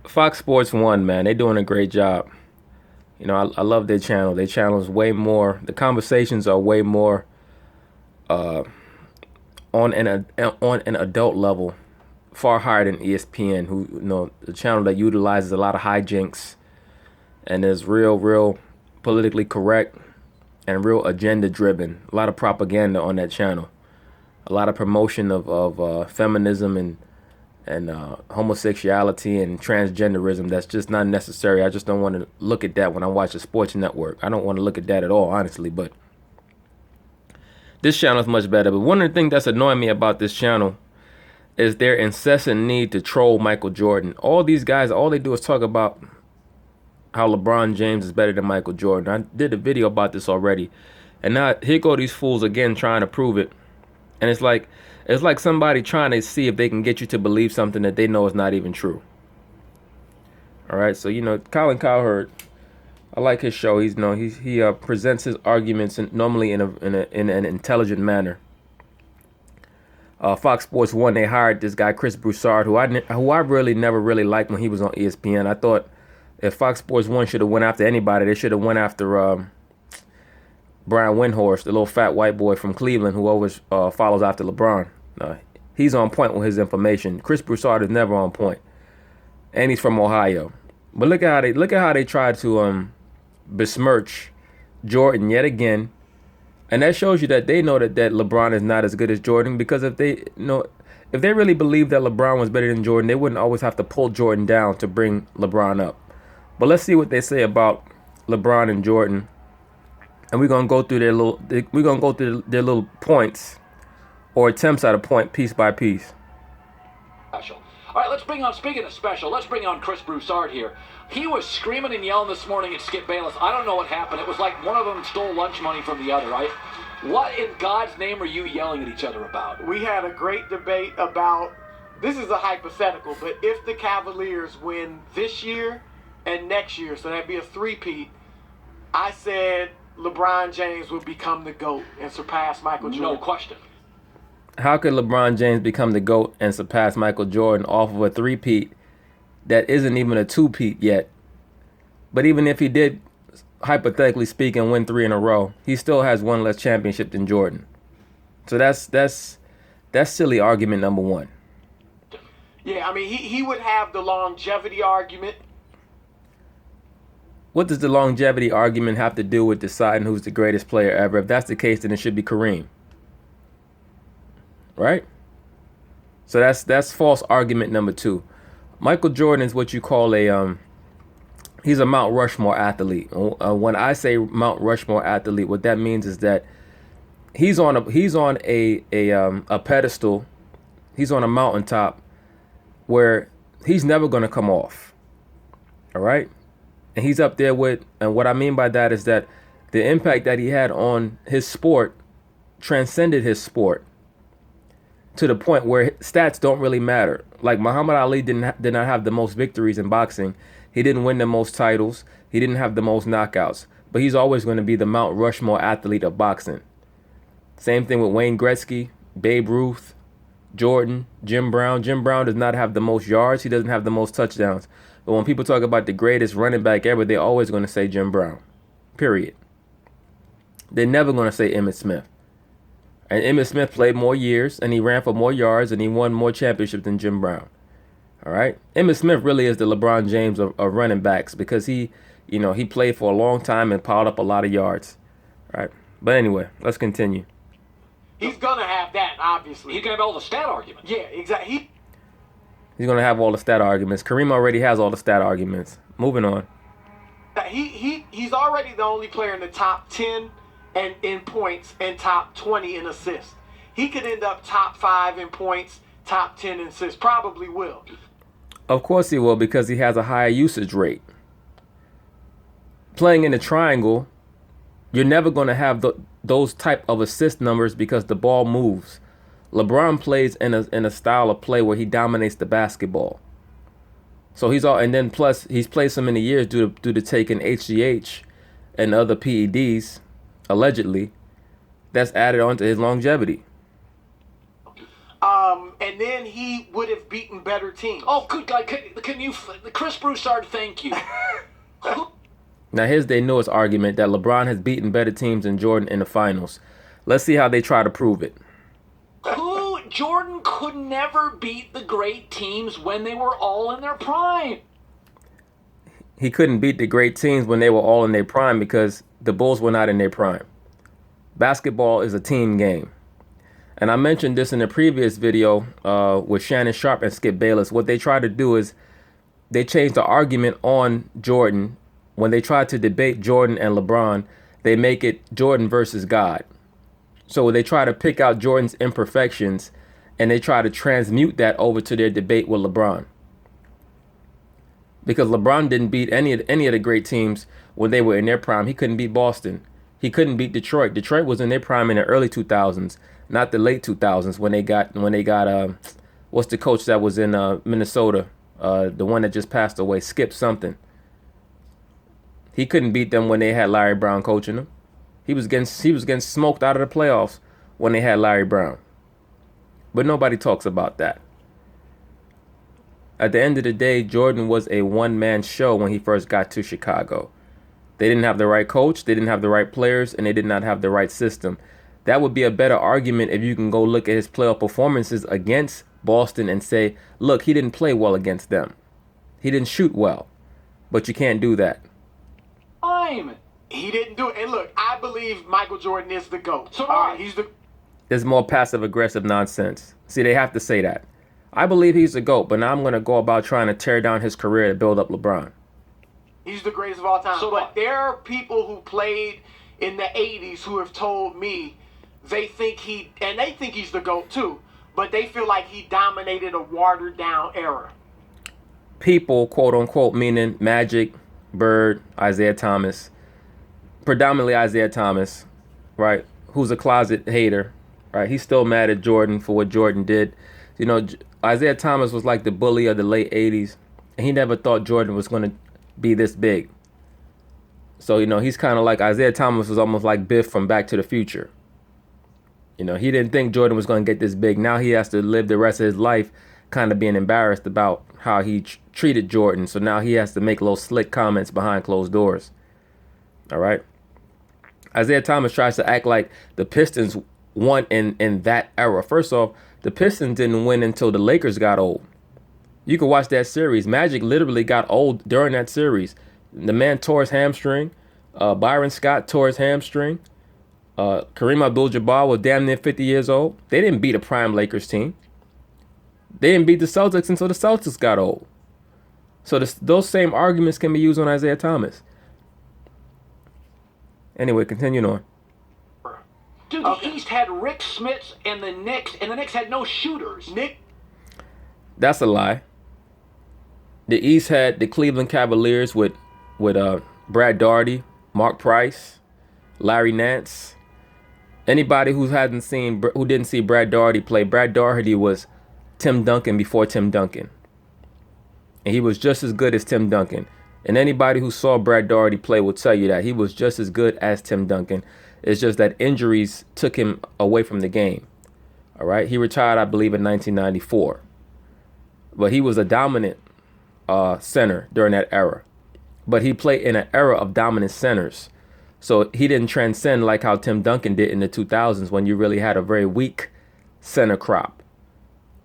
Fox Sports One, man, they're doing a great job. I love their channel. Their channel is way more. The conversations are way more on an adult level, far higher than ESPN. Who the channel that utilizes a lot of hijinks and is real politically correct and real agenda driven. A lot of propaganda on that channel. A lot of promotion of feminism and homosexuality and transgenderism that's just not necessary. I just don't want to look at that when I watch the sports network. I don't want to look at that at all, honestly. But this channel is much better. But one of the things that's annoying me about this channel is their incessant need to troll Michael Jordan. All these guys, all they do is talk about how LeBron James is better than Michael Jordan. I did a video about this already. And now here go these fools again trying to prove it. And it's like somebody trying to see if they can get you to believe something that they know is not even true. All right, so Colin Cowherd, I like his show. He presents his arguments normally in an intelligent manner. Fox Sports One, they hired this guy Chris Broussard, who I really never really liked when he was on ESPN. I thought if Fox Sports One should have went after anybody, they should have went after Brian Windhorst, the little fat white boy from Cleveland who always follows after LeBron. He's on point with his information. Chris Broussard is never on point, and he's from Ohio. But look at how they tried to besmirch Jordan yet again, and that shows you that they know that LeBron is not as good as Jordan. Because if they really believed that LeBron was better than Jordan, they wouldn't always have to pull Jordan down to bring LeBron up. But let's see what they say about LeBron and Jordan. And we're gonna go through their little points or attempts at a point piece by piece. Special. All right, let's bring on, speaking of special, let's bring on Chris Broussard here. He was screaming and yelling this morning at Skip Bayless. I don't know what happened. It was like one of them stole lunch money from the other, right? What in God's name are you yelling at each other about? We had a great debate about, this is a hypothetical, but if the Cavaliers win this year and next year, so that'd be a three-peat, I said LeBron James would become the GOAT and surpass Michael Jordan. No question. How could LeBron James become the GOAT and surpass Michael Jordan off of a three-peat that isn't even a two-peat yet? But even if he did, hypothetically speaking, win 3 in a row, he still has one less championship than Jordan. So that's silly argument number one. Yeah, I mean, he would have the longevity argument. What does the longevity argument have to do with deciding who's the greatest player ever? If that's the case, then it should be Kareem. Right? So that's false argument number 2. Michael Jordan is what you call he's a Mount Rushmore athlete. When I say Mount Rushmore athlete, what that means is that he's on a pedestal. He's on a mountaintop where he's never going to come off. All right? And he's up there and what I mean by that is that the impact that he had on his sport transcended his sport to the point where stats don't really matter. Like Muhammad Ali did not have the most victories in boxing. He didn't win the most titles. He didn't have the most knockouts. But he's always going to be the Mount Rushmore athlete of boxing. Same thing with Wayne Gretzky, Babe Ruth, Jordan, Jim Brown. Jim Brown does not have the most yards. He doesn't have the most touchdowns. But when people talk about the greatest running back ever, they're always going to say Jim Brown. Period. They're never going to say Emmitt Smith. And Emmitt Smith played more years, and he ran for more yards, and he won more championships than Jim Brown. All right? Emmitt Smith really is the LeBron James of running backs because he played for a long time and piled up a lot of yards. All right? But anyway, let's continue. He's going to have that, obviously. He's going to have all the stat arguments. Yeah, exactly. He's going to have all the stat arguments. Kareem already has all the stat arguments. Moving on. He's already the only player in the top 10 and in points and top 20 in assists. He could end up top 5 in points, top 10 in assists. Probably will. Of course he will, because he has a higher usage rate. Playing in the triangle, you're never going to have those type of assist numbers because the ball moves. LeBron plays in a style of play where he dominates the basketball. So and then plus he's played so many years due to taking HGH and other PEDs, allegedly, that's added on to his longevity. And then he would have beaten better teams. Oh, good guy. Can you, Chris Broussard? Thank you. Now here's their newest argument that LeBron has beaten better teams than Jordan in the finals. Let's see how they try to prove it. Jordan could never beat the great teams when they were all in their prime. He couldn't beat the great teams when they were all in their prime because the Bulls were not in their prime. Basketball is a team game. And I mentioned this in the previous video with Shannon Sharp and Skip Bayless. What they try to do is they change the argument on Jordan. When they try to debate Jordan and LeBron, they make it Jordan versus God. So they try to pick out Jordan's imperfections and they try to transmute that over to their debate with LeBron. Because LeBron didn't beat any of the great teams when they were in their prime. He couldn't beat Boston. He couldn't beat Detroit. Detroit was in their prime in the early 2000s, not the late 2000s when they got what's the coach that was in Minnesota, the one that just passed away, Skip something. He couldn't beat them when they had Larry Brown coaching them. He was getting smoked out of the playoffs when they had Larry Brown. But nobody talks about that. At the end of the day, Jordan was a one-man show when he first got to Chicago. They didn't have the right coach, they didn't have the right players, and they did not have the right system. That would be a better argument if you can go look at his playoff performances against Boston and say, look, he didn't play well against them. He didn't shoot well. But you can't do that. He didn't do it. And look, I believe Michael Jordan is the GOAT. So he's the. There's more passive-aggressive nonsense. See, they have to say that. I believe he's the GOAT, but now I'm going to go about trying to tear down his career to build up LeBron. He's the greatest of all time. But there are people who played in the 80s who have told me they think he's the GOAT too, but they feel like he dominated a watered-down era. People, quote-unquote, meaning Magic, Bird, Isaiah Thomas, predominantly Isaiah Thomas, right, who's a closet hater, right? He's still mad at Jordan for what Jordan did. You know, Isaiah Thomas was like the bully of the late 80s, and he never thought Jordan was going to be this big. So, you know, he's kind of like Isaiah Thomas was almost like Biff from Back to the Future. You know, he didn't think Jordan was going to get this big. Now he has to live the rest of his life kind of being embarrassed about how he treated Jordan. So now he has to make little slick comments behind closed doors. All right. Isaiah Thomas tries to act like the Pistons won in that era. First off, the Pistons didn't win until the Lakers got old. You can watch that series. Magic literally got old during that series. The man tore his hamstring. Byron Scott tore his hamstring. Kareem Abdul-Jabbar was damn near 50 years old. They didn't beat a prime Lakers team. They didn't beat the Celtics until the Celtics got old. So those same arguments can be used on Isaiah Thomas. Anyway, continuing on. Dude, the East had Rick Smits and the Knicks had no shooters. That's a lie. The East had the Cleveland Cavaliers with Brad Daugherty, Mark Price, Larry Nance. Anybody who didn't see Brad Daugherty play, Brad Daugherty was Tim Duncan before Tim Duncan. And he was just as good as Tim Duncan. And anybody who saw Brad Daugherty play will tell you that he was just as good as Tim Duncan. It's just that injuries took him away from the game. All right. He retired, I believe, in 1994. But he was a dominant center during that era. But he played in an era of dominant centers. So he didn't transcend like how Tim Duncan did in the 2000s when you really had a very weak center crop,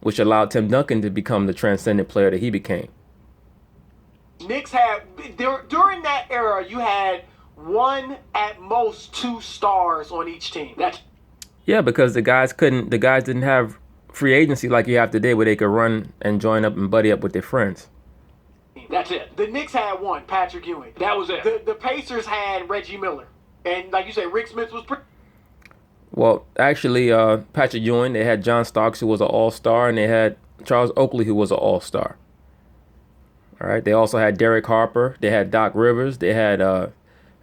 which allowed Tim Duncan to become the transcendent player that he became. Knicks had, during that era, you had one, at most, 2 stars on each team. Yeah, because the guys didn't have free agency like you have today where they could run and join up and buddy up with their friends. That's it. The Knicks had one, Patrick Ewing. That was it. The Pacers had Reggie Miller. And like you said, Rick Smith was pretty... Well, actually, Patrick Ewing, they had John Starks, who was an all-star, and they had Charles Oakley, who was an all-star. All right. They also had Derek Harper. They had Doc Rivers. They had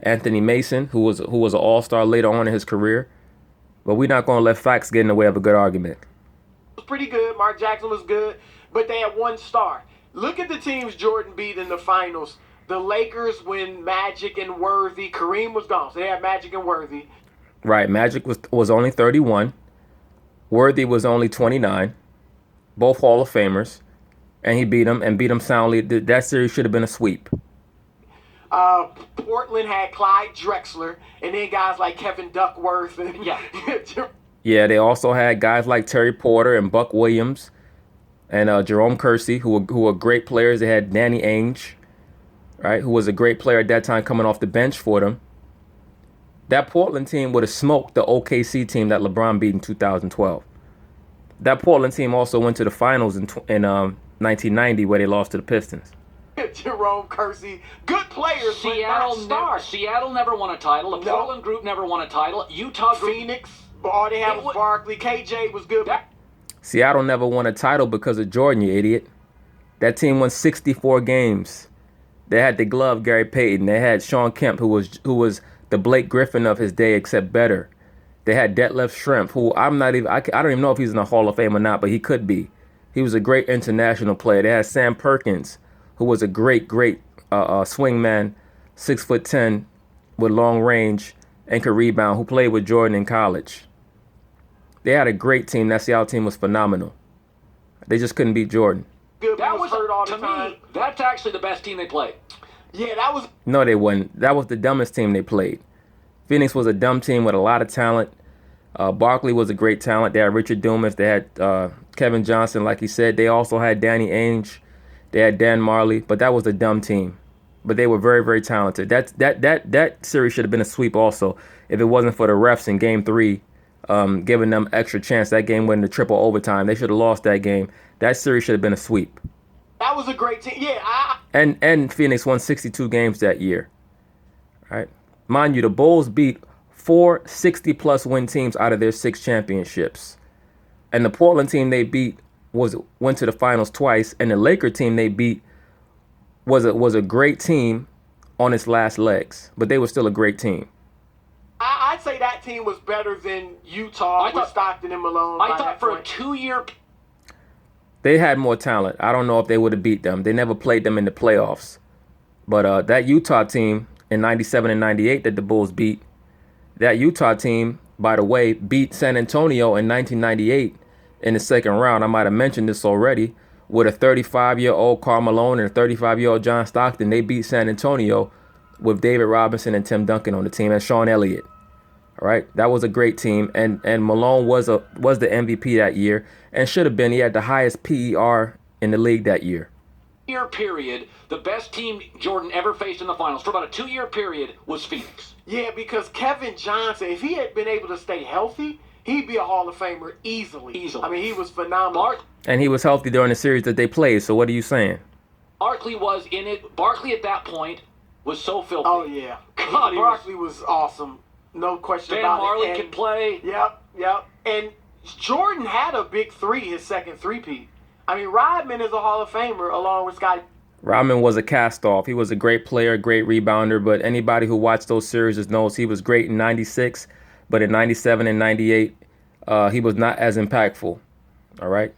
Anthony Mason, who was an all-star later on in his career. But we're not going to let facts get in the way of a good argument. It was pretty good. Mark Jackson was good. But they had one star. Look at the teams Jordan beat in the finals. The Lakers when Magic and Worthy. Kareem was gone. So they had Magic and Worthy. Right. Magic was only 31. Worthy was only 29. both Hall of Famers, and he beat them soundly. That series should have been a sweep. Portland had Clyde Drexler, and then guys like Kevin Duckworth. And Yeah. Yeah, they also had guys like Terry Porter and Buck Williams and Jerome Kersey, who were great players. They had Danny Ainge, right, who was a great player at that time coming off the bench for them. That Portland team would have smoked the OKC team that LeBron beat in 2012. That Portland team also went to the finals in 1990 where they lost to the Pistons. Jerome Kersey, good players, but not stars. Seattle never won a title. The Portland group never won a title. Utah group, Phoenix, all they had was Barkley. KJ was good. Seattle never won a title because of Jordan, you idiot. That team won 64 games. They had the glove Gary Payton. They had Sean Kemp, who was the Blake Griffin of his day, except better. They had Detlef Schrempf, who I don't even know if he's in the Hall of Fame or not, but he could be. He was a great international player. They had Sam Perkins, who was a great swingman, 6'10", with long range and could rebound, who played with Jordan in college. They had a great team. That Seattle team was phenomenal. They just couldn't beat Jordan. Good, that was hurt all to the time. me. That's actually the best team they played. Yeah, that was. No, they wasn't. That was the dumbest team they played. Phoenix was a dumb team with a lot of talent. Barkley was a great talent. They had Richard Dumas. They had Kevin Johnson, like he said. They also had Danny Ainge. They had Dan Marley. But that was a dumb team. But they were very, very talented. That series should have been a sweep also if it wasn't for the refs in Game 3 giving them extra chance. That game went into triple overtime. They should have lost that game. That series should have been a sweep. That was a great team. Yeah. And Phoenix won 62 games that year. Right? Mind you, the Bulls beat 4 60-plus win teams out of their 6 championships. And the Portland team they beat went to the finals twice. And the Laker team they beat was a great team on its last legs. But they were still a great team. I'd say that team was better than Utah with Stockton and Malone. I thought for a 2-year... They had more talent. I don't know if they would have beat them. They never played them in the playoffs. But that Utah team in 97 and 98 that the Bulls beat, that Utah team, by the way, beat San Antonio in 1998 in the second round. I might have mentioned this already. With a 35-year-old Karl Malone and a 35-year-old John Stockton, they beat San Antonio with David Robinson and Tim Duncan on the team and Sean Elliott. All right, that was a great team, and Malone was the MVP that year and should have been. He had the highest PER in the league that year. Year period, the best team Jordan ever faced in the finals for about a 2-year period was Phoenix. Yeah, because Kevin Johnson, if he had been able to stay healthy, he'd be a Hall of Famer easily. I mean, he was phenomenal. And he was healthy during the series that they played. So what are you saying? Barkley was in it. Barkley at that point was so filthy. Oh yeah, God, Barkley was awesome. No question about it. Dan Marley could play. Yep. And Jordan had a big 3, his second three-peat. I mean, Rodman is a Hall of Famer along with Scottie. Rodman was a cast-off. He was a great player, great rebounder, but anybody who watched those series knows he was great in 96, but in 97 and 98, he was not as impactful. All right?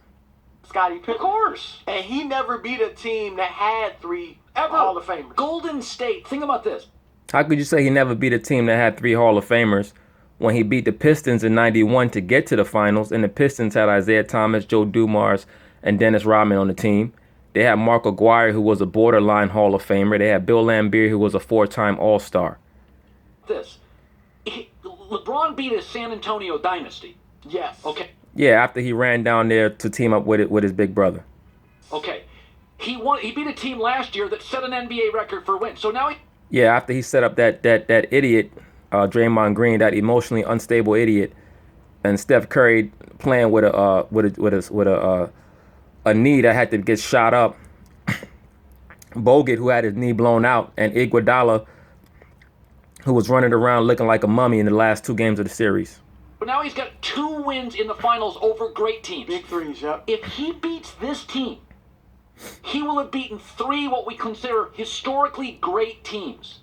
Scottie Pippen. Of course. And he never beat a team that had 3 Hall of Famers. Golden State. Think about this. How could you say he never beat a team that had 3 Hall of Famers when he beat the Pistons in 91 to get to the finals, and the Pistons had Isaiah Thomas, Joe Dumars, and Dennis Rodman on the team. They had Mark Aguirre, who was a borderline Hall of Famer. They had Bill Laimbeer, who was a 4-time All-Star. LeBron beat his San Antonio dynasty. Yes. Okay. Yeah, after he ran down there to team up with his big brother. Okay. He beat a team last year that set an NBA record for wins. So now he... Yeah, after he set up that idiot, Draymond Green, that emotionally unstable idiot, and Steph Curry playing with a knee that had to get shot up. Bogut, who had his knee blown out, and Iguodala, who was running around looking like a mummy in the last 2 games of the series. But now he's got 2 wins in the finals over great teams. Big 3s, yep. If he beats this team, he will have beaten 3 what we consider historically great teams.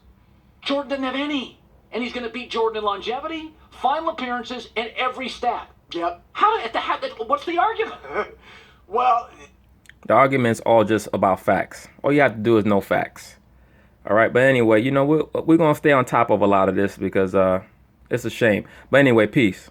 Jordan doesn't have any. And he's going to beat Jordan in longevity, final appearances, and every stat. Yep. What's the argument? Well, the argument's all just about facts. All you have to do is know facts. All right, but anyway, we're going to stay on top of a lot of this because it's a shame. But anyway, peace.